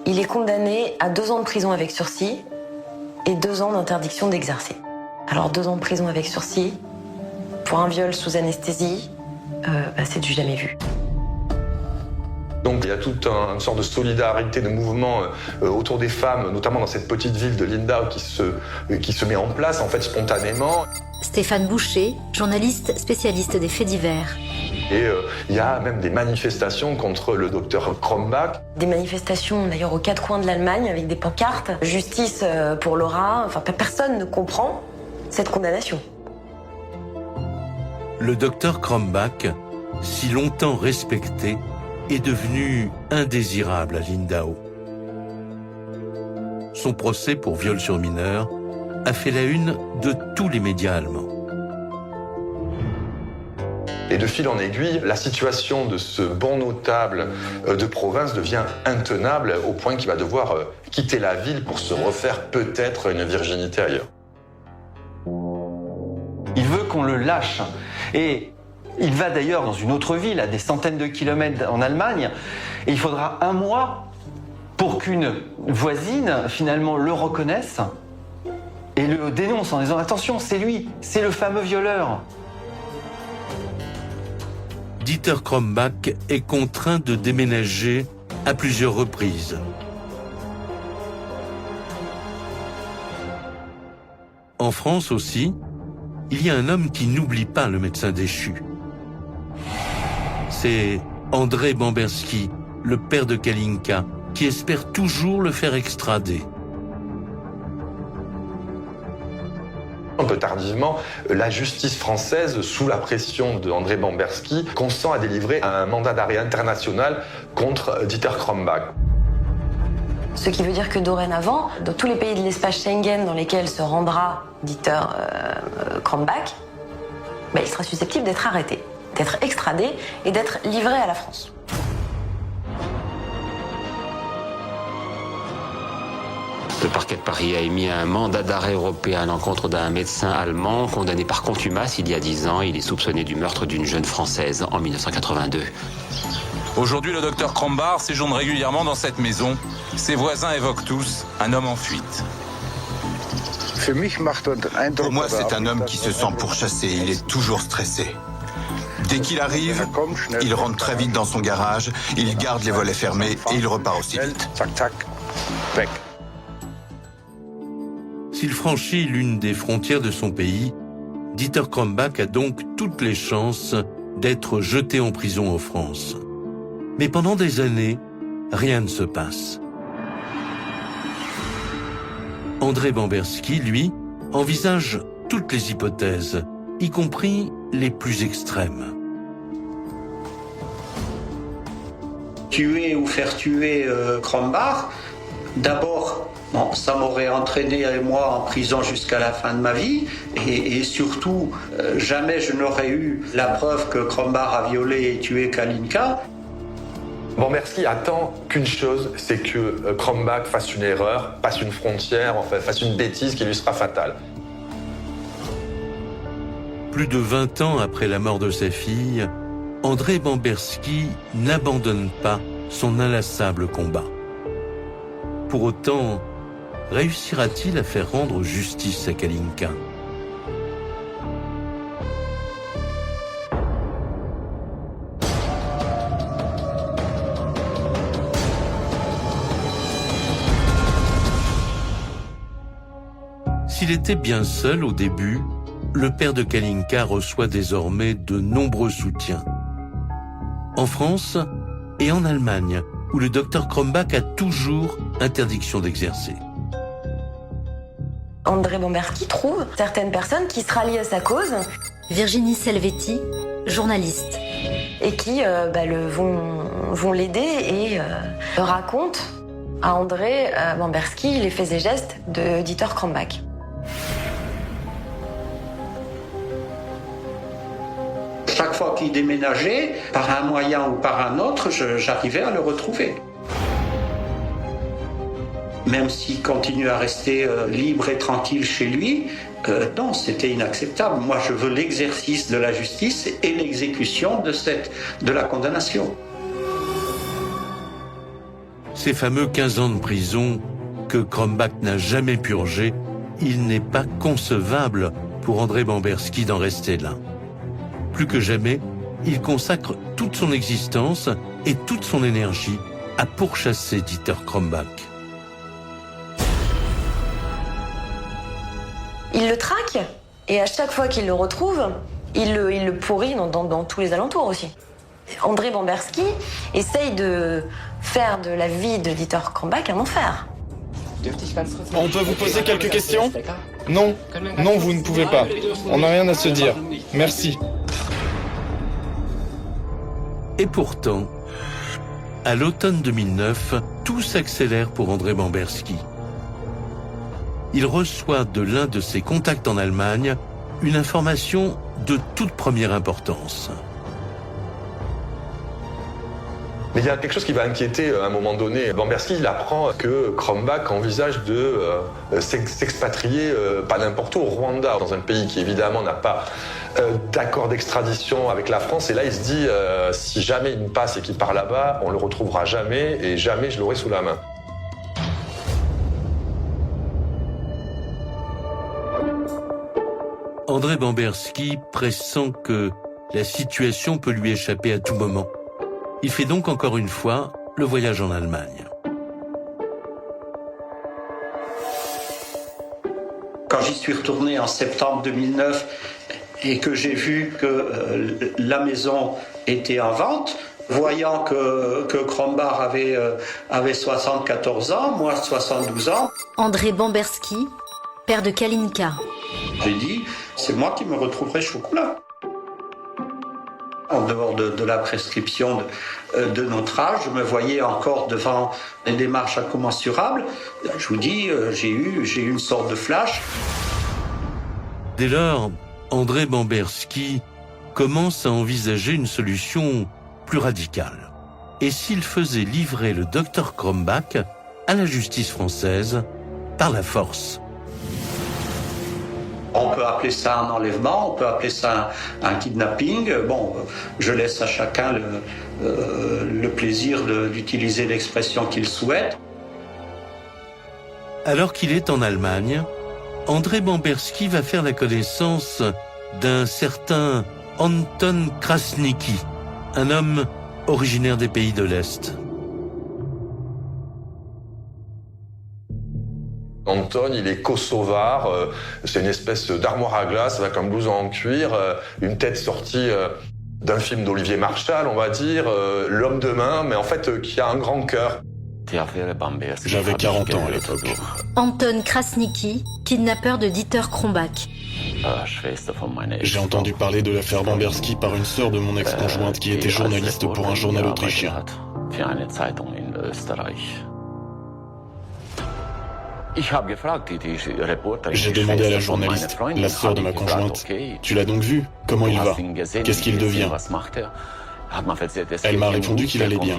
il est condamné à 2 ans de prison avec sursis et 2 ans d'interdiction d'exercer. Alors 2 ans de prison avec sursis, pour un viol sous anesthésie, c'est du jamais vu. Donc il y a toute une sorte de solidarité, de mouvement autour des femmes, notamment dans cette petite ville de Lindau qui se met en place en fait spontanément. Stéphane Boucher, journaliste spécialiste des faits divers. Et il y a même des manifestations contre le docteur Krombach. Des manifestations d'ailleurs aux 4 coins de l'Allemagne avec des pancartes. Justice pour Laura, enfin personne ne comprend cette condamnation. Le docteur Krombach, si longtemps respecté, est devenu indésirable à Lindau. Son procès pour viol sur mineur a fait la une de tous les médias allemands. Et de fil en aiguille, la situation de ce bon notable de province devient intenable au point qu'il va devoir quitter la ville pour se refaire peut-être une virginité ailleurs. Il veut qu'on le lâche. Et il va d'ailleurs dans une autre ville, à des centaines de kilomètres en Allemagne, et il faudra 1 mois pour qu'une voisine, finalement, le reconnaisse et le dénonce en disant « Attention, c'est lui, c'est le fameux violeur ». Dieter Krombach est contraint de déménager à plusieurs reprises. En France aussi, il y a un homme qui n'oublie pas le médecin déchu. C'est André Bamberski, le père de Kalinka, qui espère toujours le faire extrader. Un peu tardivement, la justice française, sous la pression de André Bamberski, consent à délivrer un mandat d'arrêt international contre Dieter Krombach. Ce qui veut dire que dorénavant, dans tous les pays de l'espace Schengen dans lesquels se rendra Dieter Krombach, il sera susceptible d'être arrêté, d'être extradé et d'être livré à la France. Le parquet de Paris a émis un mandat d'arrêt européen à l'encontre d'un médecin allemand condamné par contumace il y a 10 ans. Il est soupçonné du meurtre d'une jeune Française en 1982. Aujourd'hui, le docteur Krombach séjourne régulièrement dans cette maison. Ses voisins évoquent tous un homme en fuite. Pour moi, c'est un homme qui se sent pourchassé. Il est toujours stressé. Dès qu'il arrive, il rentre très vite dans son garage, il garde les volets fermés et il repart aussi vite. S'il franchit l'une des frontières de son pays, Dieter Krombach a donc toutes les chances d'être jeté en prison en France. Mais pendant des années, rien ne se passe. André Bamberski, lui, envisage toutes les hypothèses, y compris les plus extrêmes. Tuer ou faire tuer Krombach, d'abord, bon, ça m'aurait entraîné moi en prison jusqu'à la fin de ma vie, et surtout, jamais je n'aurais eu la preuve que Krombach a violé et tué Kalinka. Bomberski attend qu'une chose, c'est que Krombach fasse une erreur, passe une frontière, enfin, fasse une bêtise qui lui sera fatale. Plus de 20 ans après la mort de sa fille, André Bomberski n'abandonne pas son inlassable combat. Pour autant, réussira-t-il à faire rendre justice à Kalinka ? S'il était bien seul au début, le père de Kalinka reçoit désormais de nombreux soutiens. En France et en Allemagne, où le docteur Krombach a toujours interdiction d'exercer. André Bomberski trouve certaines personnes qui se rallient à sa cause. Virginie Selvetti, journaliste. Et qui vont l'aider et racontent à André Bomberski les faits et gestes de Dieter Krombach. Chaque fois qu'il déménageait, par un moyen ou par un autre, j'arrivais à le retrouver. Même s'il continue à rester libre et tranquille chez lui, non, c'était inacceptable. Moi, je veux l'exercice de la justice et l'exécution de la condamnation. Ces fameux 15 ans de prison que Krombach n'a jamais purgés, il n'est pas concevable pour André Bomberski d'en rester là. Plus que jamais, il consacre toute son existence et toute son énergie à pourchasser Dieter Krombach. Il le traque, et à chaque fois qu'il le retrouve, il le pourrit dans tous les alentours aussi. André Bomberski essaye de faire de la vie de Dieter Krombach un enfer. On peut vous poser quelques questions ? Non, vous ne pouvez pas. On n'a rien à se dire. Merci. Et pourtant, à l'automne 2009, tout s'accélère pour André Bomberski. Il reçoit de l'un de ses contacts en Allemagne une information de toute première importance. Mais il y a quelque chose qui va inquiéter à un moment donné. Bomberski, il apprend que Krombach envisage de s'expatrier, pas n'importe où, au Rwanda, dans un pays qui évidemment n'a pas d'accord d'extradition avec la France. Et là, il se dit, si jamais il me passe et qu'il part là-bas, on le retrouvera jamais et jamais je l'aurai sous la main. André Bomberski pressent que la situation peut lui échapper à tout moment. Il fait donc encore une fois le voyage en Allemagne. Quand j'y suis retourné en septembre 2009 et que j'ai vu que la maison était en vente, voyant que Krombach avait 74 ans, moi 72 ans. André Bomberski, père de Kalinka. J'ai dit, c'est moi qui me retrouverai chocolat. En dehors de la prescription de notre âge, je me voyais encore devant des démarches incommensurables. Je vous dis, j'ai eu une sorte de flash. Dès lors, André Bomberski commence à envisager une solution plus radicale. Et s'il faisait livrer le docteur Krombach à la justice française par la force? On peut appeler ça un enlèvement, on peut appeler ça un kidnapping. Bon, je laisse à chacun le plaisir d'utiliser l'expression qu'il souhaite. Alors qu'il est en Allemagne, André Bomberski va faire la connaissance d'un certain Anton Krasniqi, un homme originaire des pays de l'Est. Anton, il est kosovar, c'est une espèce d'armoire à glace avec un blouson en cuir, une tête sortie d'un film d'Olivier Marchal, on va dire, l'homme de main, mais en fait qui a un grand cœur. J'avais 40 ans à l'époque. Anton Krasniqi, kidnappeur de Dieter Krombach. J'ai entendu parler de l'affaire Bamberski par une sœur de mon ex-conjointe qui était journaliste pour un journal autrichien. J'ai demandé à la journaliste, la sœur de ma conjointe, « Tu l'as donc vu? Comment il va? Qu'est-ce qu'il devient ?» Elle m'a répondu qu'il allait bien,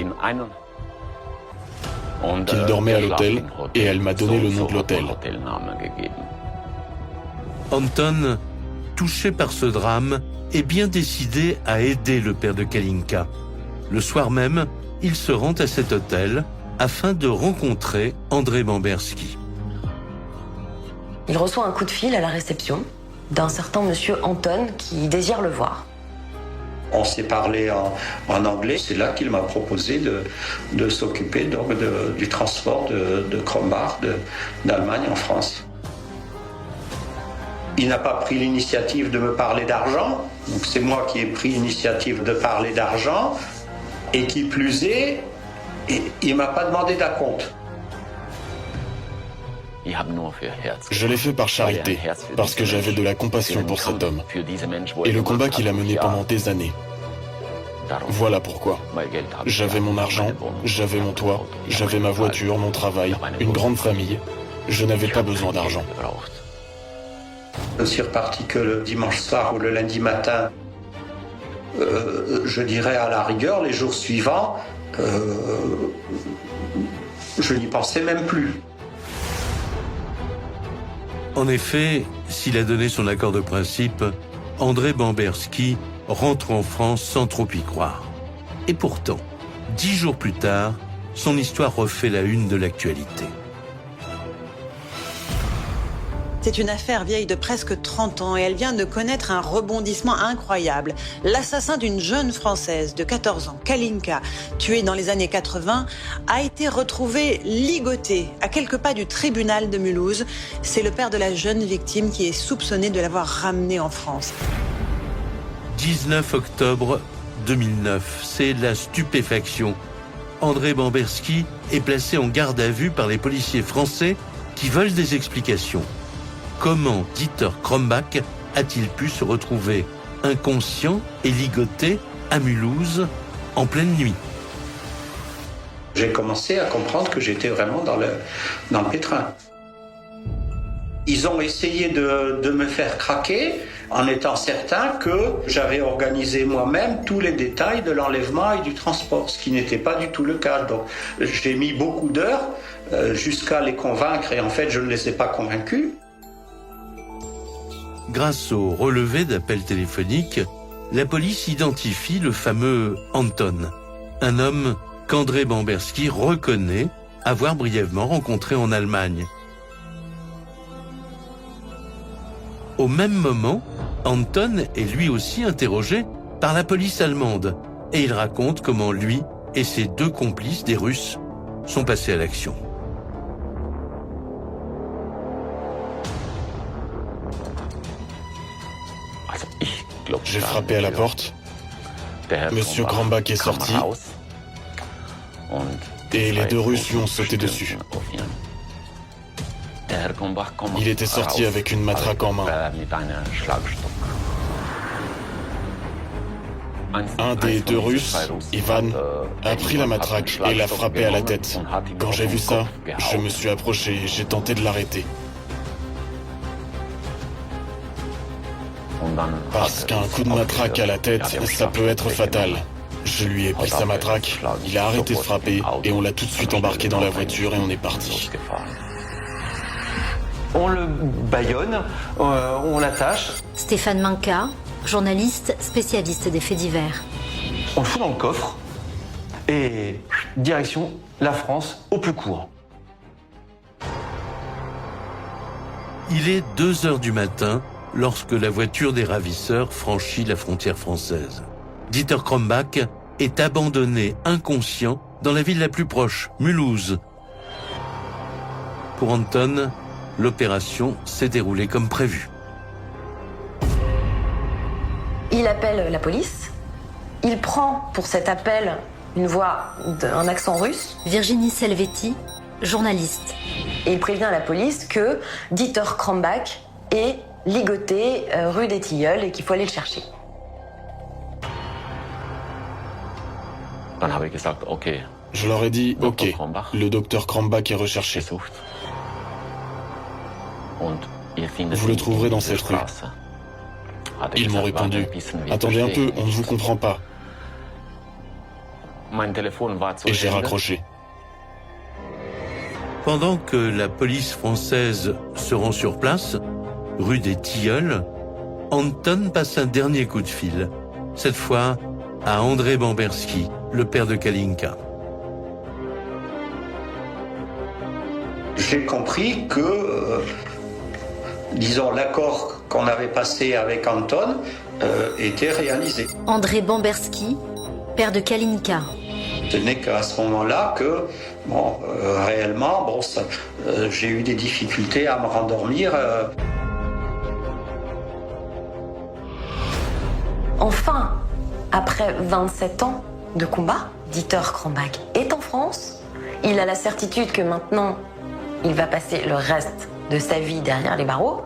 qu'il dormait à l'hôtel, et elle m'a donné le nom de l'hôtel. Anton, touché par ce drame, est bien décidé à aider le père de Kalinka. Le soir même, il se rend à cet hôtel afin de rencontrer André Bamberski. Il reçoit un coup de fil à la réception d'un certain monsieur Anton qui désire le voir. On s'est parlé en anglais, c'est là qu'il m'a proposé de s'occuper du transport de Krombach d'Allemagne en France. Il n'a pas pris l'initiative de me parler d'argent, donc c'est moi qui ai pris l'initiative de parler d'argent, et qui plus est, il ne m'a pas demandé d'acompte. Je l'ai fait par charité, parce que j'avais de la compassion pour cet homme, et le combat qu'il a mené pendant des années. Voilà pourquoi. J'avais mon argent, j'avais mon toit, j'avais ma voiture, mon travail, une grande famille. Je n'avais pas besoin d'argent. Je suis reparti que le dimanche soir ou le lundi matin. Je dirais à la rigueur, les jours suivants, je n'y pensais même plus. En effet, s'il a donné son accord de principe, André Bamberski rentre en France sans trop y croire. Et pourtant, 10 jours plus tard, son histoire refait la une de l'actualité. C'est une affaire vieille de presque 30 ans et elle vient de connaître un rebondissement incroyable. L'assassin d'une jeune Française de 14 ans, Kalinka, tuée dans les années 80, a été retrouvé ligoté à quelques pas du tribunal de Mulhouse. C'est le père de la jeune victime qui est soupçonné de l'avoir ramenée en France. 19 octobre 2009, c'est la stupéfaction. André Bamberski est placé en garde à vue par les policiers français qui veulent des explications. Comment Dieter Krombach a-t-il pu se retrouver inconscient et ligoté à Mulhouse en pleine nuit? J'ai commencé à comprendre que j'étais vraiment dans le pétrin. Ils ont essayé de me faire craquer en étant certain que j'avais organisé moi-même tous les détails de l'enlèvement et du transport, ce qui n'était pas du tout le cas. Donc j'ai mis beaucoup d'heures jusqu'à les convaincre et en fait je ne les ai pas convaincus. Grâce au relevé d'appels téléphoniques, la police identifie le fameux Anton, un homme qu'André Bamberski reconnaît avoir brièvement rencontré en Allemagne. Au même moment, Anton est lui aussi interrogé par la police allemande et il raconte comment lui et ses 2 complices des Russes sont passés à l'action. J'ai frappé à la porte. Monsieur Krombach est sorti. Et les 2 Russes lui ont sauté dessus. Il était sorti avec une matraque en main. Un des 2 Russes, Ivan, a pris la matraque et l'a frappé à la tête. Quand j'ai vu ça, je me suis approché et j'ai tenté de l'arrêter. Parce qu'un coup de matraque à la tête, ça peut être fatal. Je lui ai pris sa matraque, il a arrêté de frapper et on l'a tout de suite embarqué dans la voiture et on est parti. On le bâillonne, on l'attache. Stéphane Minka, journaliste spécialiste des faits divers. On le fout dans le coffre et direction la France au plus court. Il est 2 heures du matin lorsque la voiture des ravisseurs franchit la frontière française. Dieter Krombach est abandonné inconscient dans la ville la plus proche, Mulhouse. Pour Anton, l'opération s'est déroulée comme prévu. Il appelle la police. Il prend pour cet appel une voix d'un accent russe. Virginie Selvetti, journaliste. Et il prévient la police que Dieter Krombach est ligoté rue des Tilleuls et qu'il faut aller le chercher. Je leur ai dit, ok, le docteur Krombach est recherché. Vous le trouverez dans cette rue. Ils m'ont répondu, attendez un peu, on ne vous comprend pas. Et j'ai raccroché. Pendant que la police française se rend sur place, rue des Tilleuls, Anton passe un dernier coup de fil, cette fois à André Bamberski, le père de Kalinka. J'ai compris que, disons, l'accord qu'on avait passé avec Anton était réalisé. André Bamberski, père de Kalinka. Ce n'est qu'à ce moment-là que, réellement, j'ai eu des difficultés à me rendormir. Enfin, après 27 ans de combat, Dieter Krombach est en France. Il a la certitude que maintenant, il va passer le reste de sa vie derrière les barreaux.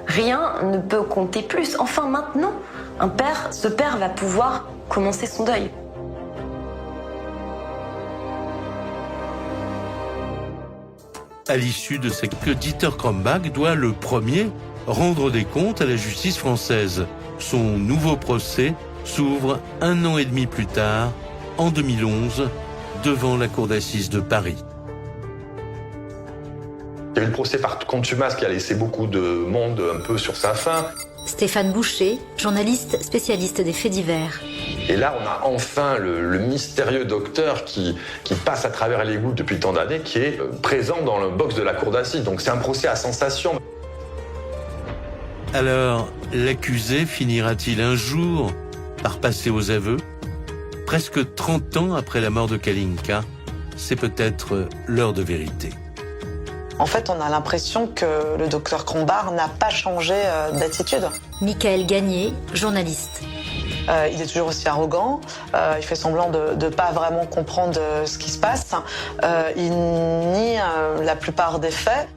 Rien ne peut compter plus. Enfin, maintenant, ce père va pouvoir commencer son deuil. À l'issue de ce que Dieter Krombach doit le premier rendre des comptes à la justice française. Son nouveau procès s'ouvre 1 an et demi plus tard, en 2011, devant la cour d'assises de Paris. Il y a eu le procès par contumace qui a laissé beaucoup de monde un peu sur sa faim. Stéphane Boucher, journaliste spécialiste des faits divers. Et là, on a enfin le mystérieux docteur qui passe à travers les gouttes depuis tant d'années, qui est présent dans le box de la cour d'assises. Donc c'est un procès à sensation. Alors, l'accusé finira-t-il un jour par passer aux aveux? Presque 30 ans après la mort de Kalinka, c'est peut-être l'heure de vérité. En fait, on a l'impression que le docteur Krombach n'a pas changé d'attitude. Michael Gagné, journaliste. Il est toujours aussi arrogant, il fait semblant de ne pas vraiment comprendre ce qui se passe. Il nie la plupart des faits.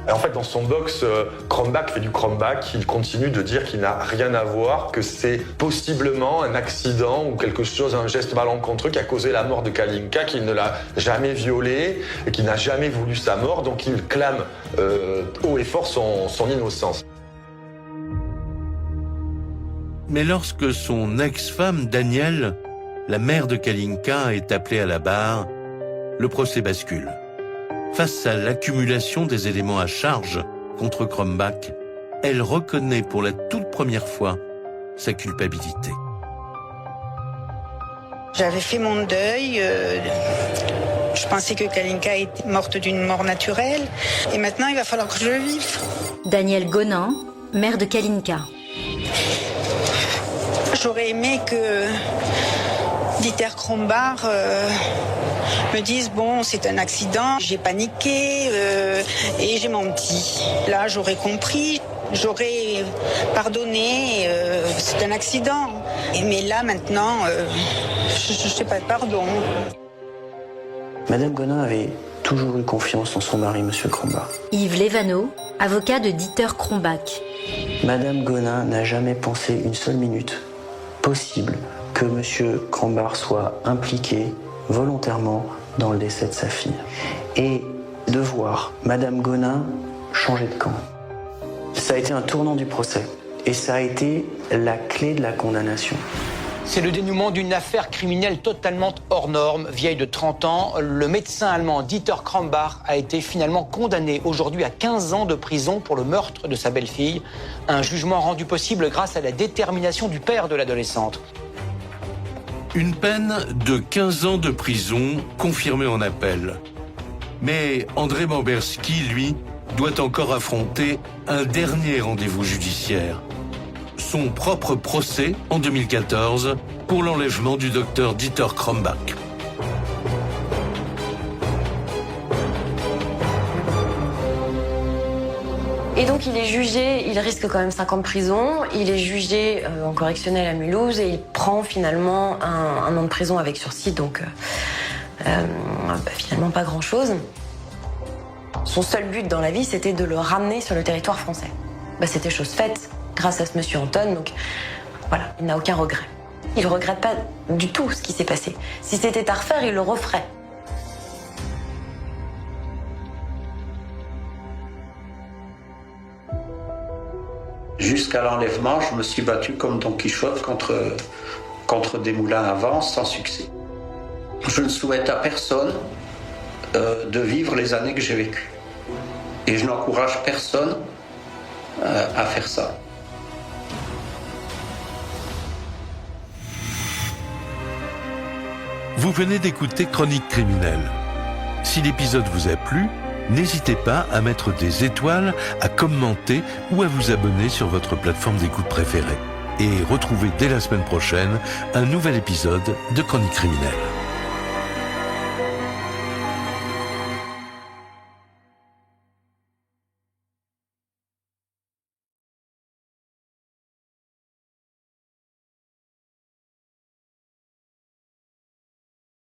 En fait, dans son box, Krombach fait du Krombach. Il continue de dire qu'il n'a rien à voir, que c'est possiblement un accident ou quelque chose, un geste malencontreux qui a causé la mort de Kalinka, qu'il ne l'a jamais violée et qu'il n'a jamais voulu sa mort. Donc il clame haut et fort son innocence. Mais lorsque son ex-femme, Danielle, la mère de Kalinka, est appelée à la barre, le procès bascule. Face à l'accumulation des éléments à charge contre Krombach, elle reconnaît pour la toute première fois sa culpabilité. J'avais fait mon deuil. Je pensais que Kalinka était morte d'une mort naturelle. Et maintenant, il va falloir que je le vive. Danielle Gonin, mère de Kalinka. J'aurais aimé que Dieter Krombach me dise bon, c'est un accident, j'ai paniqué et j'ai menti. Là, j'aurais compris, j'aurais pardonné, c'est un accident. Mais là, maintenant, je ne sais pas de pardon. Madame Gonin avait toujours eu confiance en son mari, Monsieur Krombach. Yves Lévano, avocat de Dieter Krombach. Madame Gonin n'a jamais pensé une seule minute possible que Monsieur Krombach soit impliqué volontairement dans le décès de sa fille. Et de voir Madame Gonin changer de camp. Ça a été un tournant du procès. Et ça a été la clé de la condamnation. C'est le dénouement d'une affaire criminelle totalement hors norme. Vieille de 30 ans, le médecin allemand Dieter Krombach a été finalement condamné aujourd'hui à 15 ans de prison pour le meurtre de sa belle-fille. Un jugement rendu possible grâce à la détermination du père de l'adolescente. Une peine de 15 ans de prison confirmée en appel. Mais André Bamberski, lui, doit encore affronter un dernier rendez-vous judiciaire. Son propre procès en 2014 pour l'enlèvement du docteur Dieter Krombach. Et donc il est jugé, il risque quand même 5 ans de prison, il est jugé en correctionnel à Mulhouse et il prend finalement un an de prison avec sursis, donc finalement pas grand-chose. Son seul but dans la vie, c'était de le ramener sur le territoire français. C'était chose faite grâce à ce monsieur Anton, donc voilà, il n'a aucun regret. Il ne regrette pas du tout ce qui s'est passé. Si c'était à refaire, il le referait. Jusqu'à l'enlèvement, je me suis battu comme Don Quichotte contre des moulins à vent sans succès. Je ne souhaite à personne de vivre les années que j'ai vécues. Et je n'encourage personne à faire ça. Vous venez d'écouter Chronique criminelle. Si l'épisode vous a plu, n'hésitez pas à mettre des étoiles, à commenter ou à vous abonner sur votre plateforme d'écoute préférée. Et retrouvez dès la semaine prochaine un nouvel épisode de Chronique criminelle.